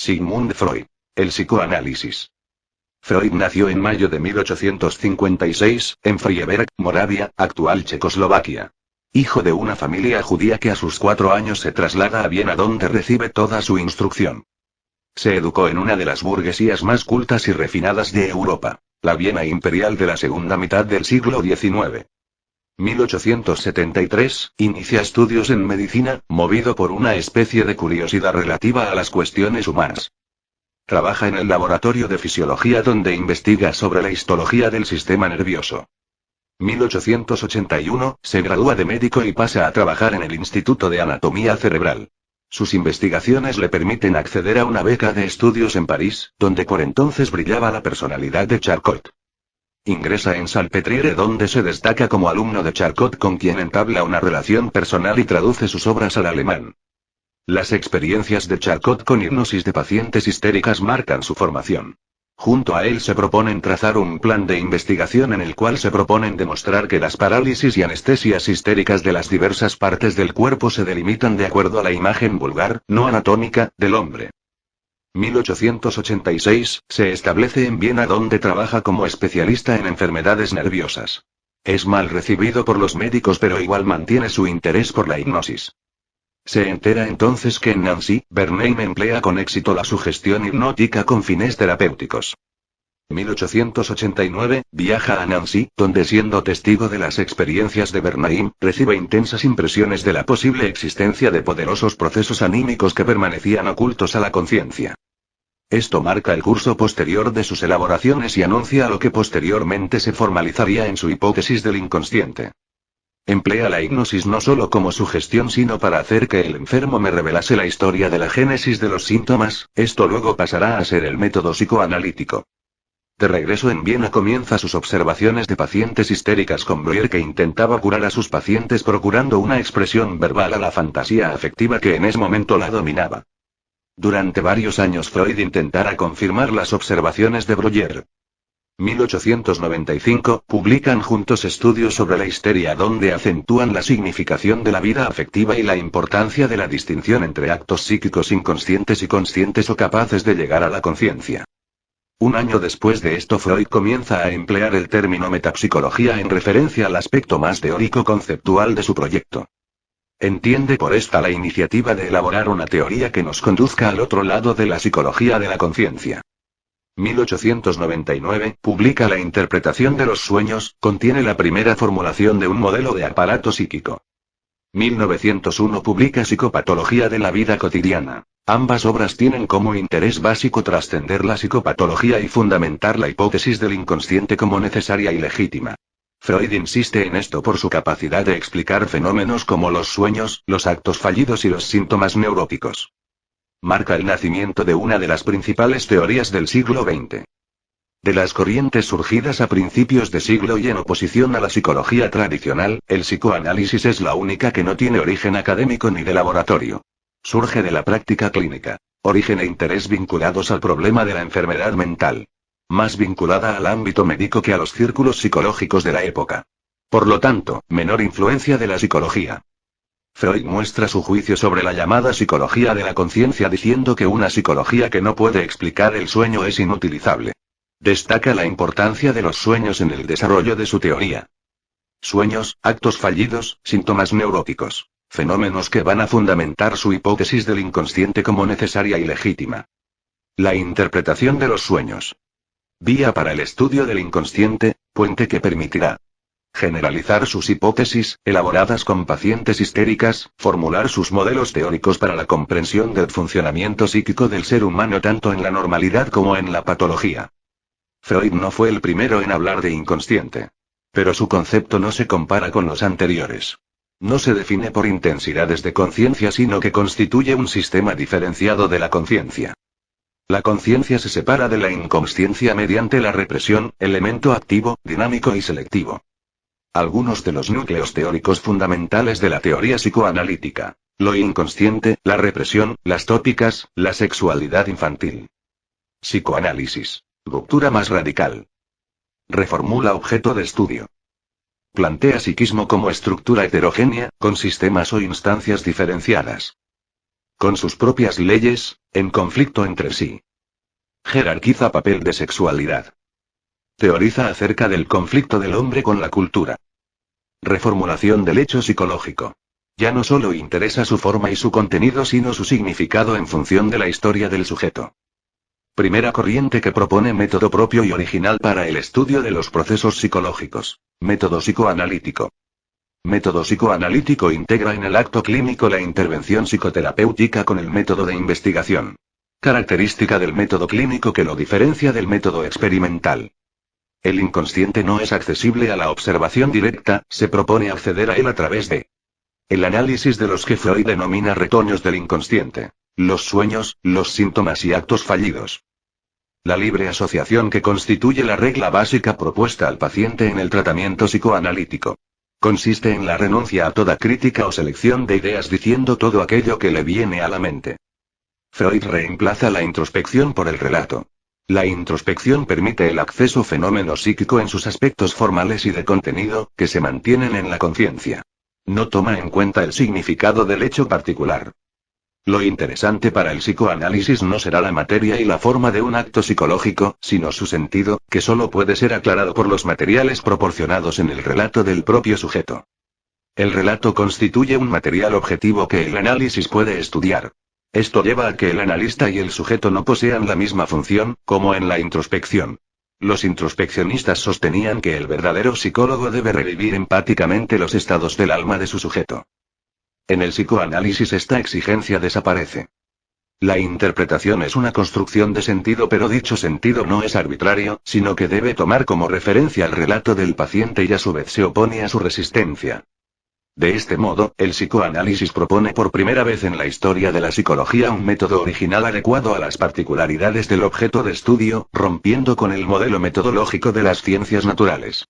Sigmund Freud. El psicoanálisis. Freud nació en mayo de 1856, en Frieberg, Moravia, actual Checoslovaquia. Hijo de una familia judía que a sus 4 años se traslada a Viena donde recibe toda su instrucción. Se educó en una de las burguesías más cultas y refinadas de Europa, la Viena imperial de la segunda mitad del siglo XIX. 1873, inicia estudios en medicina, movido por una especie de curiosidad relativa a las cuestiones humanas. Trabaja en el laboratorio de fisiología donde investiga sobre la histología del sistema nervioso. 1881, se gradúa de médico y pasa a trabajar en el Instituto de Anatomía Cerebral. Sus investigaciones le permiten acceder a una beca de estudios en París, donde por entonces brillaba la personalidad de Charcot. Ingresa en Salpêtrière donde se destaca como alumno de Charcot con quien entabla una relación personal y traduce sus obras al alemán. Las experiencias de Charcot con hipnosis de pacientes histéricas marcan su formación. Junto a él se proponen trazar un plan de investigación en el cual se proponen demostrar que las parálisis y anestesias histéricas de las diversas partes del cuerpo se delimitan de acuerdo a la imagen vulgar, no anatómica, del hombre. 1886, se establece en Viena donde trabaja como especialista en enfermedades nerviosas. Es mal recibido por los médicos pero igual mantiene su interés por la hipnosis. Se entera entonces que en Nancy, Bernheim emplea con éxito la sugestión hipnótica con fines terapéuticos. 1889, viaja a Nancy, donde siendo testigo de las experiencias de Bernheim, recibe intensas impresiones de la posible existencia de poderosos procesos anímicos que permanecían ocultos a la conciencia. Esto marca el curso posterior de sus elaboraciones y anuncia lo que posteriormente se formalizaría en su hipótesis del inconsciente. Emplea la hipnosis no solo como sugestión sino para hacer que el enfermo me revelase la historia de la génesis de los síntomas, esto luego pasará a ser el método psicoanalítico. De regreso en Viena comienza sus observaciones de pacientes histéricas con Breuer que intentaba curar a sus pacientes procurando una expresión verbal a la fantasía afectiva que en ese momento la dominaba. Durante varios años Freud intentara confirmar las observaciones de Breuer. 1895, publican juntos estudios sobre la histeria donde acentúan la significación de la vida afectiva y la importancia de la distinción entre actos psíquicos inconscientes y conscientes o capaces de llegar a la conciencia. Un año después de esto Freud comienza a emplear el término metapsicología en referencia al aspecto más teórico-conceptual de su proyecto. Entiende por esta la iniciativa de elaborar una teoría que nos conduzca al otro lado de la psicología de la conciencia. 1899, publica La interpretación de los sueños, contiene la primera formulación de un modelo de aparato psíquico. 1901 publica Psicopatología de la vida cotidiana. Ambas obras tienen como interés básico trascender la psicopatología y fundamentar la hipótesis del inconsciente como necesaria y legítima. Freud insiste en esto por su capacidad de explicar fenómenos como los sueños, los actos fallidos y los síntomas neuróticos. Marca el nacimiento de una de las principales teorías del siglo XX. De las corrientes surgidas a principios de siglo y en oposición a la psicología tradicional, el psicoanálisis es la única que no tiene origen académico ni de laboratorio. Surge de la práctica clínica. Origen e interés vinculados al problema de la enfermedad mental. Más vinculada al ámbito médico que a los círculos psicológicos de la época. Por lo tanto, menor influencia de la psicología. Freud muestra su juicio sobre la llamada psicología de la conciencia diciendo que una psicología que no puede explicar el sueño es inutilizable. Destaca la importancia de los sueños en el desarrollo de su teoría. Sueños, actos fallidos, síntomas neuróticos. Fenómenos que van a fundamentar su hipótesis del inconsciente como necesaria y legítima. La interpretación de los sueños. Vía para el estudio del inconsciente, puente que permitirá generalizar sus hipótesis, elaboradas con pacientes histéricas, formular sus modelos teóricos para la comprensión del funcionamiento psíquico del ser humano tanto en la normalidad como en la patología. Freud no fue el primero en hablar de inconsciente. Pero su concepto no se compara con los anteriores. No se define por intensidades de conciencia sino que constituye un sistema diferenciado de la conciencia. La conciencia se separa de la inconsciencia mediante la represión, elemento activo, dinámico y selectivo. Algunos de los núcleos teóricos fundamentales de la teoría psicoanalítica. Lo inconsciente, la represión, las tópicas, la sexualidad infantil. Psicoanálisis. Ruptura más radical. Reformula objeto de estudio. Plantea psiquismo como estructura heterogénea, con sistemas o instancias diferenciadas. con sus propias leyes, en conflicto entre sí. Jerarquiza papel de sexualidad. Teoriza acerca del conflicto del hombre con la cultura. Reformulación del hecho psicológico. Ya no solo interesa su forma y su contenido, sino su significado en función de la historia del sujeto. Primera corriente que propone método propio y original para el estudio de los procesos psicológicos. Método psicoanalítico. Método psicoanalítico integra en el acto clínico la intervención psicoterapéutica con el método de investigación. Característica del método clínico que lo diferencia del método experimental. El inconsciente no es accesible a la observación directa, se propone acceder a él a través de el análisis de los que Freud denomina retoños del inconsciente, los sueños, los síntomas y actos fallidos. La libre asociación que constituye la regla básica propuesta al paciente en el tratamiento psicoanalítico. Consiste en la renuncia a toda crítica o selección de ideas diciendo todo aquello que le viene a la mente. Freud reemplaza la introspección por el relato. La introspección permite el acceso fenómeno psíquico en sus aspectos formales y de contenido, que se mantienen en la conciencia. No toma en cuenta el significado del hecho particular. Lo interesante para el psicoanálisis no será la materia y la forma de un acto psicológico, sino su sentido, que solo puede ser aclarado por los materiales proporcionados en el relato del propio sujeto. El relato constituye un material objetivo que el análisis puede estudiar. Esto lleva a que el analista y el sujeto no posean la misma función, como en la introspección. Los introspeccionistas sostenían que el verdadero psicólogo debe revivir empáticamente los estados del alma de su sujeto. En el psicoanálisis esta exigencia desaparece. La interpretación es una construcción de sentido, pero dicho sentido no es arbitrario, sino que debe tomar como referencia el relato del paciente y a su vez se opone a su resistencia. De este modo, el psicoanálisis propone por primera vez en la historia de la psicología un método original adecuado a las particularidades del objeto de estudio, rompiendo con el modelo metodológico de las ciencias naturales.